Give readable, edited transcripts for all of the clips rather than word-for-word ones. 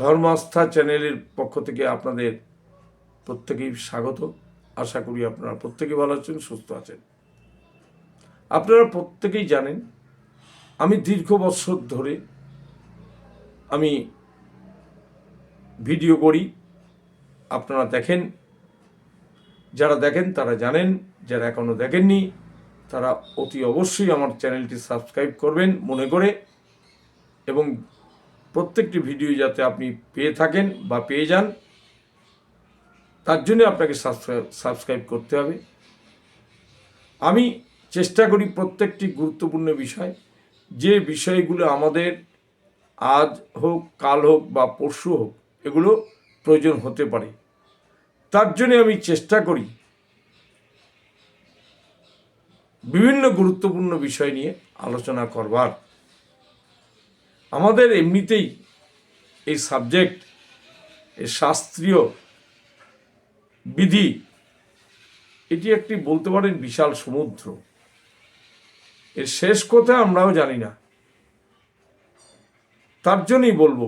ধর্মাস্থা চ্যানেলের পক্ষ থেকে আপনাদের প্রত্যেকেই স্বাগত। আশা করি আপনারা প্রত্যেকেই ভালো আছেন, সুস্থ আছেন। আপনারা প্রত্যেকেই জানেন আমি দীর্ঘ বছর ধরে আমি ভিডিও করি, আপনারা দেখেন। যারা দেখেন তারা জানেন, যারা এখনো দেখেননি তারা অতি অবশ্যই আমার চ্যানেলটি সাবস্ক্রাইব করবেন মনে করে, এবং প্রত্যেকটি ভিডিও যাতে আপনি পেয়ে থাকেন বা পেয়ে যান তার জন্য আপনাকে সাবস্ক্রাইব করতে হবে। আমি চেষ্টা করি প্রত্যেকটি গুরুত্বপূর্ণ বিষয়, যে বিষয়গুলো আমাদের আজ হোক, কাল হোক বা পরশু হোক, এগুলো প্রয়োজন হতে পারে, তার জন্য আমি চেষ্টা করি বিভিন্ন গুরুত্বপূর্ণ বিষয় নিয়ে আলোচনা করবার। আমাদের এমনিতেই এই সাবজেক্ট, এই শাস্ত্রীয় বিধি, এটি একটি বলতে পারেন বিশাল সমুদ্র। এর শেষ কোথায় আমরাও জানি না। তার জন্যই বলবো,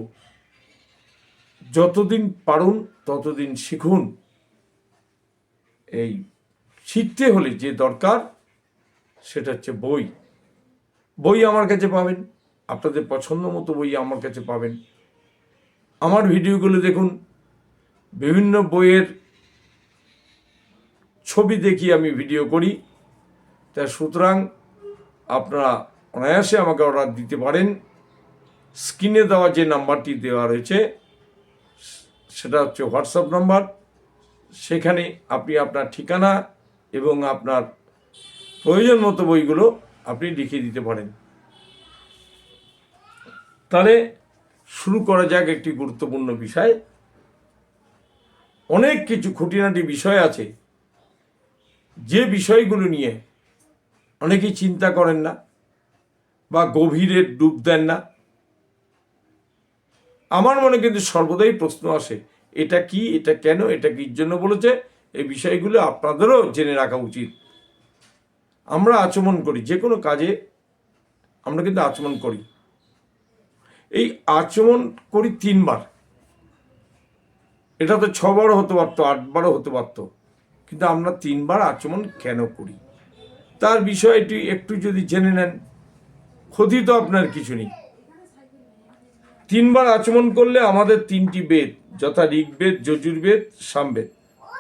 যতদিন পারুন ততদিন শিখুন। এই শিখতে হলে যে দরকার সেটা হচ্ছে বই। বই আমার কাছে পাবেন, আপনাদের পছন্দ মতো বই আমার কাছে পাবেন। আমার ভিডিওগুলো দেখুন, বিভিন্ন বইয়ের ছবি দেখি আমি ভিডিও করি। তা সুতরাং আপনারা অনায়াসে আমাকে অর্ডার দিতে পারেন। স্ক্রিনে দেওয়া যে নাম্বারটি দেওয়া রয়েছে সেটা হচ্ছে হোয়াটসঅ্যাপ নাম্বার। সেখানে আপনি আপনার ঠিকানা এবং আপনার প্রয়োজন মতো বইগুলো আপনি লিখে দিতে পারেন। তাহলে শুরু করা যাক একটি গুরুত্বপূর্ণ বিষয়। অনেক কিছু খুঁটিনাটি বিষয় আছে যে বিষয়গুলো নিয়ে অনেকেই চিন্তা করেন না বা গভীরে ডুব দেন না। আমার মনে কিন্তু সর্বদাই প্রশ্ন আসে, এটা কি, এটা কেন, এটা কির জন্য বলেছে। এই বিষয়গুলো আপনাদেরও জেনে রাখা উচিত। আমরা আচমন করি, যে কোনো কাজে আমরা কিন্তু আচমন করি। এই আচমন করি 3 বার। এটা তো 6 বারও হতে পারতো, 8 বারও হতে পারতো, কিন্তু আমরা 3 বার আচমন কেন করি তার বিষয়টি একটু যদি জেনে নেন, ক্ষতি তো আপনার কিছু নেই। 3 বার আচমন করলে আমাদের 3টি বেদ, যথা ঋগ্বেদ, যজুর্বেদ, সামবেদ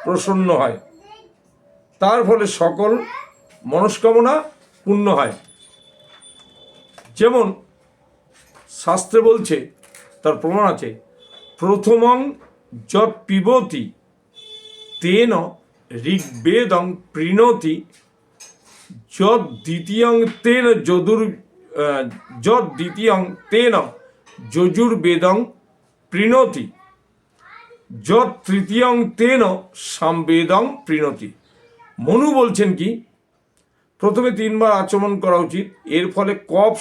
প্রসন্ন হয়। তার ফলে সকল মনস্কামনা পূর্ণ হয়। যেমন শাস্ত্রে বলছে, তার প্রমাণ আছে, প্রথমং যৎ পিবতি তেন ঋগ্বেদং প্রীণতি, যৎ দ্বিতীয়ং তেন যজুর্বেদং প্রীণতি, যৎ তৃতীয়ং তেন সামবেদং প্রীণতি। মনু বলছেন কি, প্রথমে 3 বার আচমন করা উচিত। এর ফলে কফ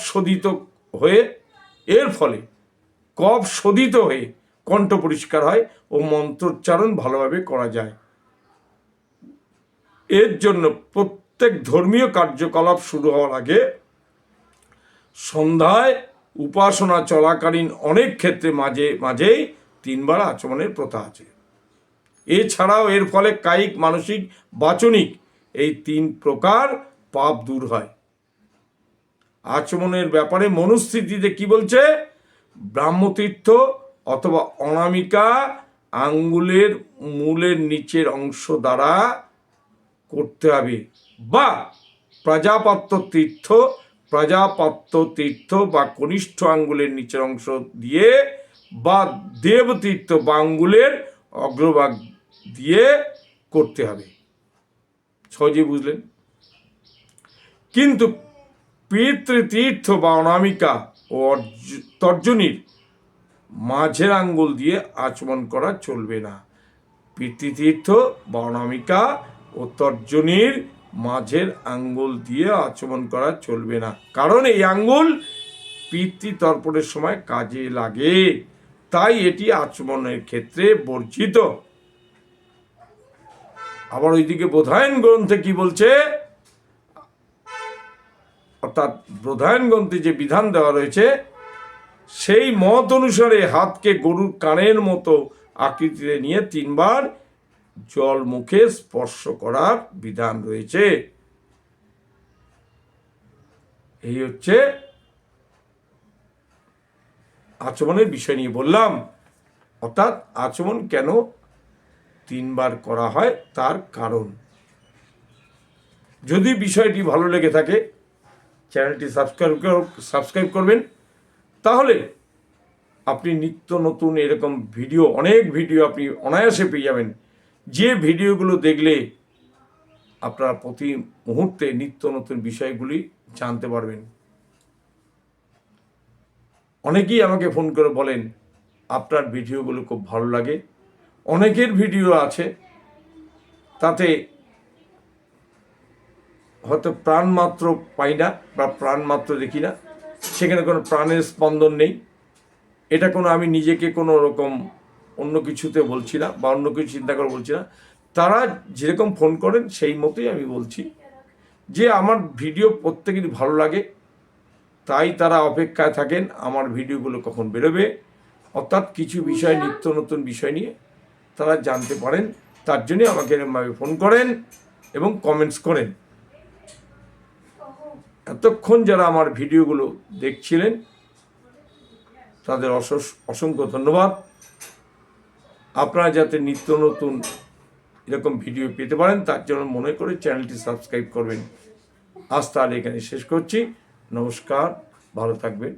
শোধিত হয়ে কণ্ঠ পরিষ্কার হয় ও মন্ত্রোচ্চারণ ভালোভাবে করা যায়। এর জন্য প্রত্যেক ধর্মীয় কার্যকলাপ শুরু হওয়ার আগে সন্ধ্যায় উপাসনা চলাকালীন অনেক ক্ষেত্রে মাঝেই 3 বার আচমনের প্রথা আছে। এছাড়াও এর ফলে কায়িক, মানসিক, বাচনিক এই 3 প্রকার পাপ দূর হয়। আচমনের ব্যাপারে মনুস্মৃতিতে কি বলছে, ব্রাহ্মতীর্থ অথবা অনামিকা আঙ্গুলের মূলের নিচের অংশ দ্বারা করতে হবে, বা প্রজাপত্য তীর্থ বা কনিষ্ঠ আঙ্গুলের নিচের অংশ দিয়ে, বা দেবতীর্থ বা আঙ্গুলের অগ্রভাগ দিয়ে করতে হবে। সহজে বুঝলেন। কিন্তু পিতৃতীর্থ বা অনামিকা ও তর্জনীর মাঝের আঙ্গুল দিয়ে আচমন করা চলবে না। পিতৃতীর্থ বা অনামিকা ও তর্জনীর মাঝের আঙ্গুল দিয়ে আচমন করা চলবে না, কারণ এই আঙ্গুল পিতৃতর্পণের সময় কাজে লাগে, তাই এটি আচমনের ক্ষেত্রে বর্জিত। আবার ওইদিকে বোধায়ন গ্রন্থে কি বলছে, অর্থাৎ বোধায়ন গ্রন্থে যে বিধান দেওয়া রয়েছে, সেই মত অনুসারে হাতকে গরুর কানের মতো আকৃতিতে নিয়ে 3 বার জল মুখে স্পর্শ করার বিধান রয়েছে। এই হচ্ছে আচমনের বিষয় নিয়ে বললাম। অর্থাৎ আচমন কেন 3 বার করা হয় তার কারণ। যদি বিষয়টি ভালো লেগে থাকে চ্যানেলটি সাবস্ক্রাইব করবেন, তাহলে আপনি নিত্য নতুন এরকম ভিডিও, অনেক ভিডিও আপনি অনায়াসে পেয়ে যাবেন, যে ভিডিওগুলো দেখলে আপনারা প্রতি মুহূর্তে নিত্য নতুন বিষয়গুলি জানতে পারবেন। অনেকেই আমাকে ফোন করে বলেন আপনার ভিডিওগুলো খুব ভালো লাগে। অনেকের ভিডিও আছে তাতে হয়তো প্রাণ মাত্র পাই না বা প্রাণ মাত্র দেখি না, সেখানে কোনো প্রাণের স্পন্দন নেই। এটা কোনো আমি নিজেকে কোনো রকম অন্য কিছুতে বলছি না বা অন্য কিছু চিন্তা করে বলছি না। তারা যেরকম ফোন করেন সেই মতোই আমি বলছি যে আমার ভিডিও প্রত্যেকেরই ভালো লাগে, তাই তারা অপেক্ষায় থাকেন আমার ভিডিওগুলো কখন বেরোবে। অর্থাৎ কিছু বিষয়, নিত্য নতুন বিষয় নিয়ে তারা জানতে পারেন, তার জন্যে আমাকে এরকমভাবে ফোন করেন এবং কমেন্টস করেন। এতক্ষণ যারা আমার ভিডিওগুলো দেখছিলেন তাদের অসংখ্য ধন্যবাদ। আপনারা যাতে নিত্য নতুন এরকম ভিডিও পেতে পারেন তার জন্য মনে করে চ্যানেলটি সাবস্ক্রাইব করবেন। আজ তাহলে এখানে শেষ করছি। নমস্কার, ভালো থাকবেন।